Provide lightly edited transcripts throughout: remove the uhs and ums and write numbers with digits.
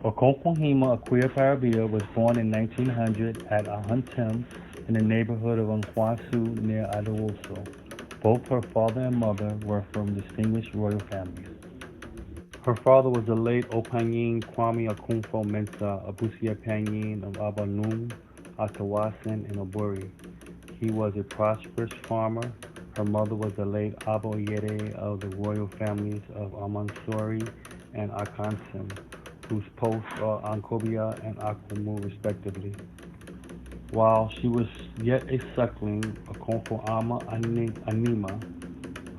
Okonkwohima Akua Parabia was born in 1900 at Ahuntem in the neighborhood of Nkwasu near Adawoso. Both her father and mother were from distinguished royal families. Her father was the late Opanyin Kwame Akumfo Mensa Abusia Panyin of Abanum, Atawasen, and Oburi. He was a prosperous farmer. Her mother was the late Abo Yere of the royal families of Amansori and Akansen, whose posts are Ankobia and Akumu respectively. While she was yet a suckling, Okonfo Ama Anima,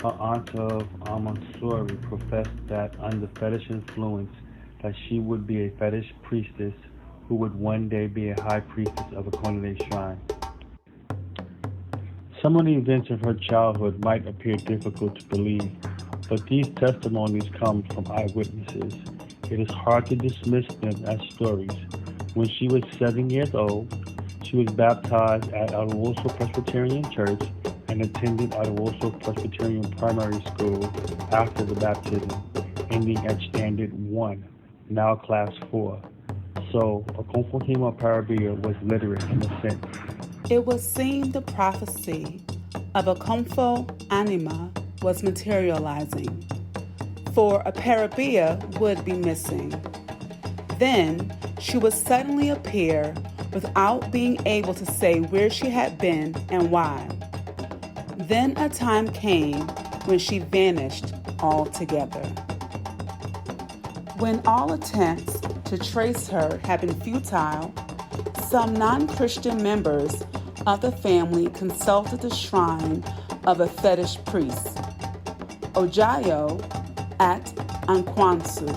her aunt of Amansori, professed that under fetish influence that she would be a fetish priestess who would one day be a high priestess of a Konde shrine. Some of the events of her childhood might appear difficult to believe, but these testimonies come from eyewitnesses. It is hard to dismiss them as stories. When she was 7 years old, she was baptized at Adawoso Presbyterian Church and attended Adawoso Presbyterian Primary School after the baptism, ending at Standard 1, now Class 4. So, Okonkwohima Parabia was literate in a sense. It was seen the prophecy of Akomfo Anima was materializing, for Oparebea would be missing. Then she would suddenly appear without being able to say where she had been and why. Then a time came when she vanished altogether. When all attempts to trace her had been futile, some non-Christian members of the family consulted the shrine of a fetish priest, Ojayo, at Ankwansu.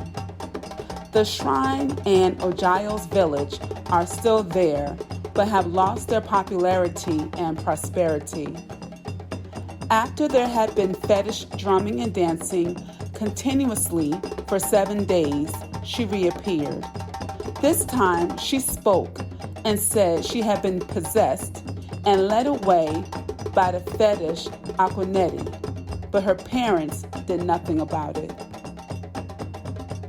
The shrine and Ojayo's village are still there, but have lost their popularity and prosperity. After there had been fetish drumming and dancing continuously for 7 days, she reappeared. This time she spoke and said she had been possessed and led away by the fetish Akoneti, but her parents did nothing about it.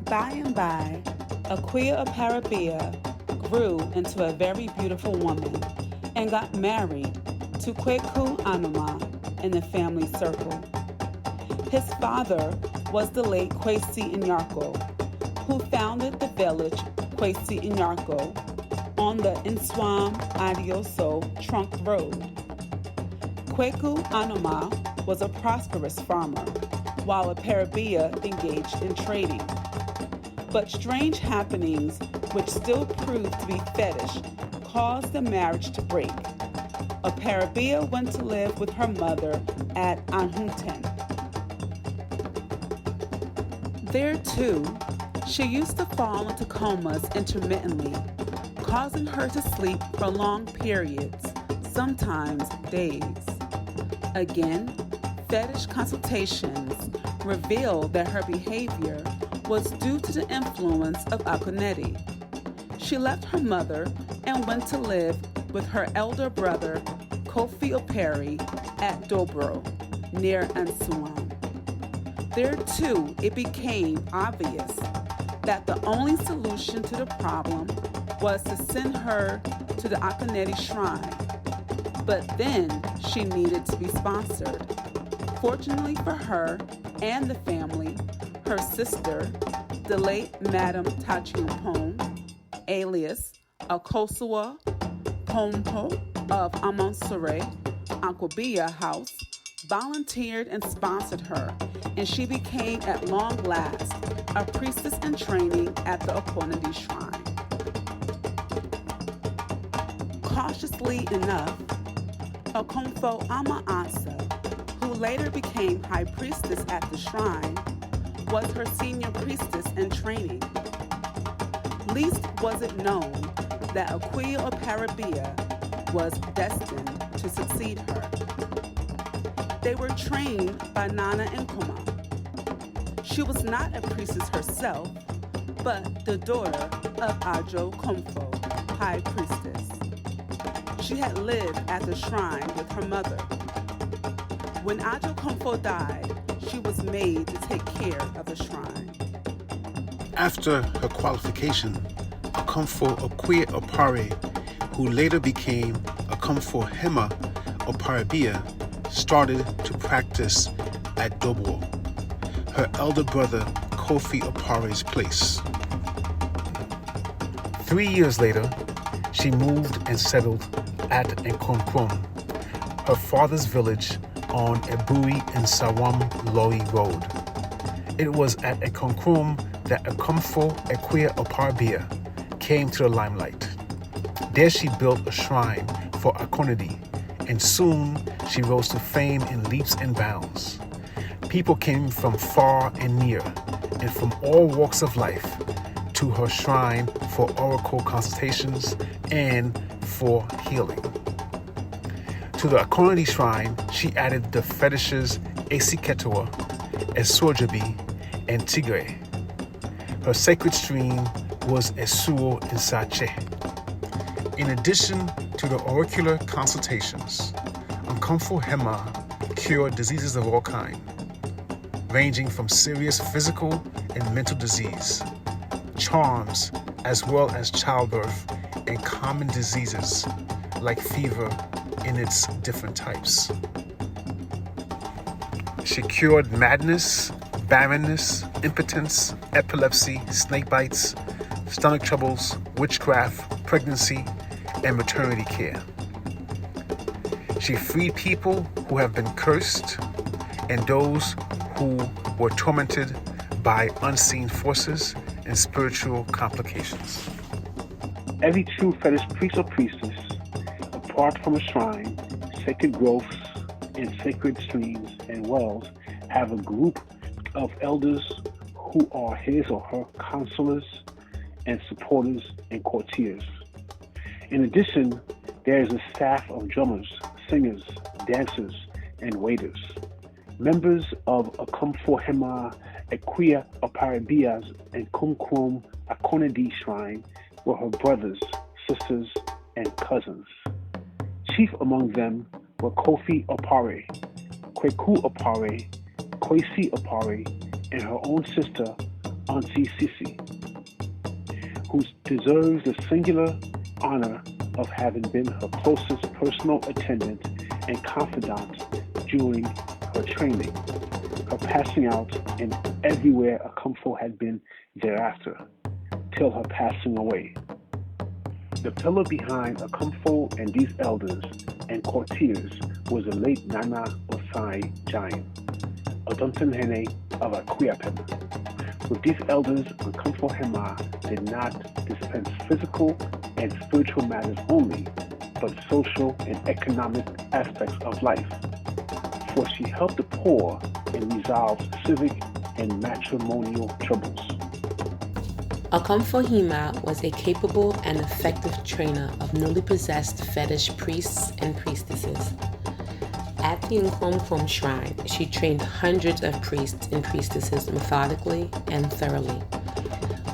By and by, Akua Oparebea grew into a very beautiful woman and got married to Kweku Anuma in the family circle. His father was the late Kwesi Inyarko, who founded the village Kwesi Inyarko on the Nswam Adioso Trunk Road. Kweku Anuma was a prosperous farmer, while Oparebea engaged in trading. But strange happenings, which still proved to be fetish, caused the marriage to break. Oparebea went to live with her mother at Anhunten. There, too, she used to fall into comas intermittently, causing her to sleep for long periods, sometimes days. Again, fetish consultations revealed that her behavior was due to the influence of Akoneti. She left her mother and went to live with her elder brother, Kofi Operi, at Dobro, near Ansuam. There, too, it became obvious that the only solution to the problem was to send her to the Akoneti shrine. But then she needed to be sponsored. Fortunately for her and the family, her sister, the late Madam Tachiumpong, alias Akosua Pompo of Amansore, Ankobia House, volunteered and sponsored her, and she became at long last a priestess in training at the Okonedi shrine. Cautiously enough, Okonfo Ama Asa, who later became high priestess at the shrine, was her senior priestess in training. Least was it known that Akua Oparebea was destined to succeed her. They were trained by Nana Nkoma. She was not a priestess herself, but the daughter of Ajo Komfo, high priestess. She had lived at the shrine with her mother. When Ajo Komfo died, she was made to take care of the shrine. After her qualification, Akomfo Akua Opare, who later became Akomfo Hema Oparebea, started to practice at Dobo, her elder brother Kofi Opare's place. 3 years later, she moved and settled at Nkonkrom, her father's village on Ebui and Sawam Loi Road. It was at Nkonkrom that Akomfo Akua Oparebea came to the limelight. There she built a shrine for Akonadi, and soon she rose to fame in leaps and bounds. People came from far and near, and from all walks of life, to her shrine for oracle consultations and for healing. To the Akonadi shrine, she added the fetishes Esiketoa, Esojabi, and Tigre. Her sacred stream was Esuo and Sache. In addition to the oracular consultations, Akomfo Hema cured diseases of all kinds, ranging from serious physical and mental disease, charms, as well as childbirth and common diseases like fever in its different types. She cured madness, barrenness, impotence, epilepsy, snake bites, stomach troubles, witchcraft, pregnancy, and maternity care. She freed people who have been cursed and those who were tormented by unseen forces and spiritual complications. Every true fetish priest or priestess, apart from a shrine, sacred groves, and sacred streams and wells, have a group of elders who are his or her counselors and supporters and courtiers. In addition, there is a staff of drummers, singers, dancers, and waiters. Members of Akomfo Hema Akua Oparebea's and Nkonkrom Akonadi shrine were her brothers, sisters, and cousins. Chief among them were Kofi Opare, Kweku Opare, Kwesi Opare, and her own sister, Auntie Sisi, who deserves the singular honor of having been her closest personal attendant and confidant during her training, her passing out, and everywhere Akomfo had been thereafter, till her passing away. The pillar behind Akomfo and these elders and courtiers was the late Nana Osai Giant, Odontenhene of Akuapem. With these elders, Akomfo Hema did not dispense physical and spiritual matters only, but social and economic aspects of life, for she helped the poor and resolved civic and matrimonial troubles. Akomfo Hema was a capable and effective trainer of newly possessed fetish priests and priestesses. At the Nkonkrom shrine, she trained hundreds of priests and priestesses methodically and thoroughly.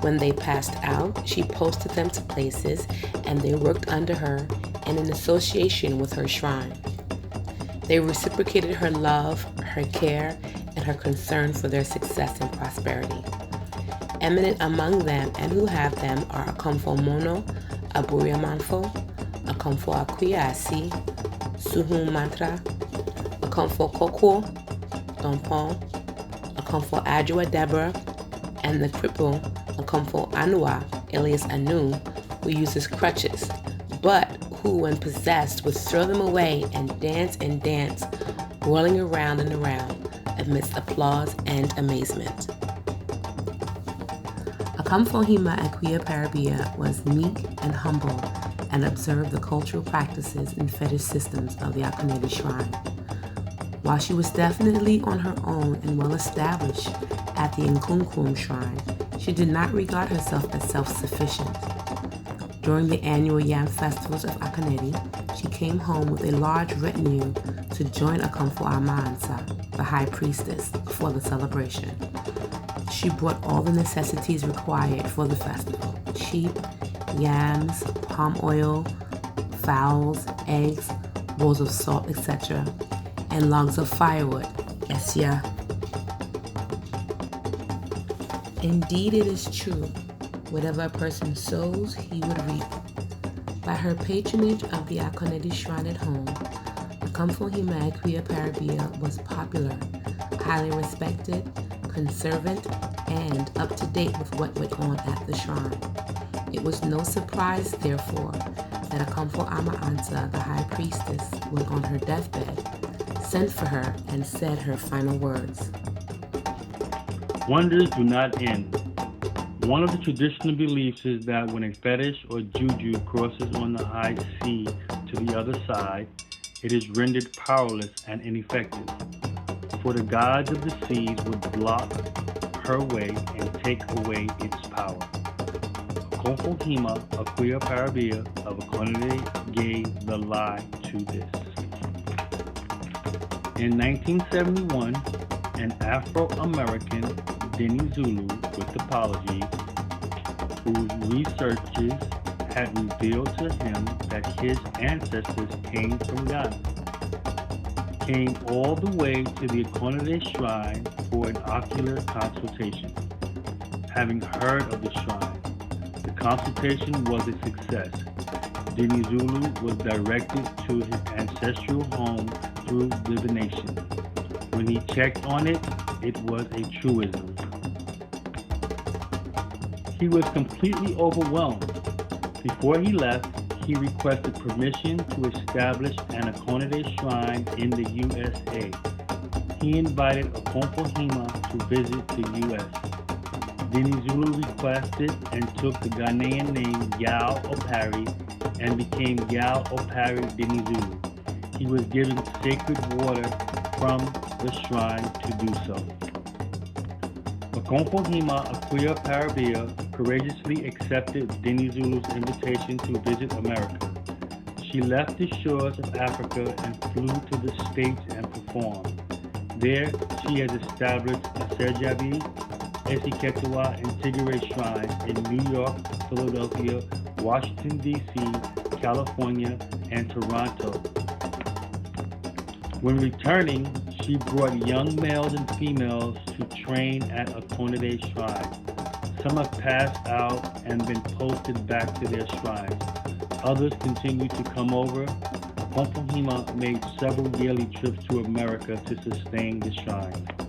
When they passed out, she posted them to places, and they worked under her and in association with her shrine. They reciprocated her love, her care, and her concern for their success and prosperity. Eminent among them and who have them are Akomfo Mono, Aburiamanfo, Akomfo Akua Asi, Suhun Mantra, Akomfo Kokuo, Dompon, Akomfo Adjua Deborah, and the cripple Akomfo Anua, alias Anu, who uses crutches, but who, when possessed, would throw them away and dance, whirling around and around amidst applause and amazement. Akomfo Hema Akua Oparebea was meek and humble and observed the cultural practices and fetish systems of the Akonadi shrine. While she was definitely on her own and well established at the Nkonkrom shrine, she did not regard herself as self-sufficient. During the annual Yam festivals of Akonadi, she came home with a large retinue to join Akomfo Amansa, the high priestess, for the celebration. She brought all the necessities required for the festival: sheep, yams, palm oil, fowls, eggs, bowls of salt, etc., and logs of firewood, esya. Indeed, it is true. Whatever a person sows, he would reap. By her patronage of the Akonedi shrine at home, Akom Akua Oparebea was popular, highly respected, conservant, and up to date with what went on at the shrine. It was no surprise, therefore, that Akom Anta, the high priestess, when on her deathbed, sent for her and said her final words. Wonders do not end. One of the traditional beliefs is that when a fetish or juju crosses on the high sea to the other side, it is rendered powerless and ineffective, for the gods of the seas would block her way and take away its power. Akom Akua Oparebea of Akonede gave the lie to this. In 1971, an Afro-American, Denny Zulu, with apologies, whose researches had revealed to him that his ancestors came from Ghana, came all the way to the Akonede shrine for an ocular consultation. Having heard of the shrine, the consultation was a success. Denny Zulu was directed to his ancestral home through divination. When he checked on it, it was a truism. He was completely overwhelmed. Before he left, he requested permission to establish an Akonede shrine in the USA. He invited Akom to visit the US. Denny Zulu requested and took the Ghanaian name Yao Opari and became Yao Opari Denny Zulu. He was given sacred water from the shrine to do so. Akom Akua Oparebea courageously accepted Denny Zulu's invitation to visit America. She left the shores of Africa and flew to the States and performed. There, she has established Asamoah, Esiketawa, and Tigray shrines in New York, Philadelphia, Washington, D.C., California, and Toronto. When returning, she brought young males and females to train at Akonede shrine. Some have passed out and been posted back to their shrines. Others continue to come over. Akom made several yearly trips to America to sustain the shrine.